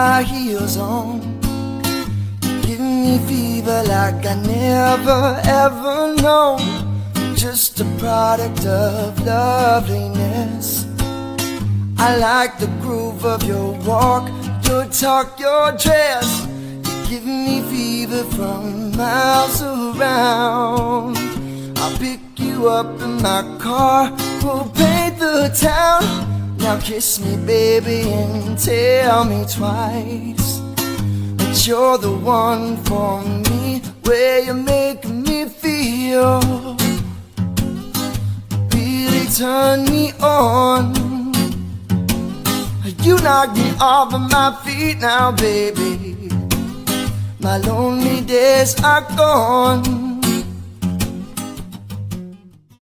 high heels on. Give me fever like I never ever known. Just a product of loveliness. I like the groove of your walk, your talk, your dress. You give me fever from miles around. I'll pick you up in my car, we'll paint the town. Now kiss me, baby, and tell me twice that you're the one for me. Where you make me feel, really turn me on. You knock me off of my feet now, baby. My lonely days are gone.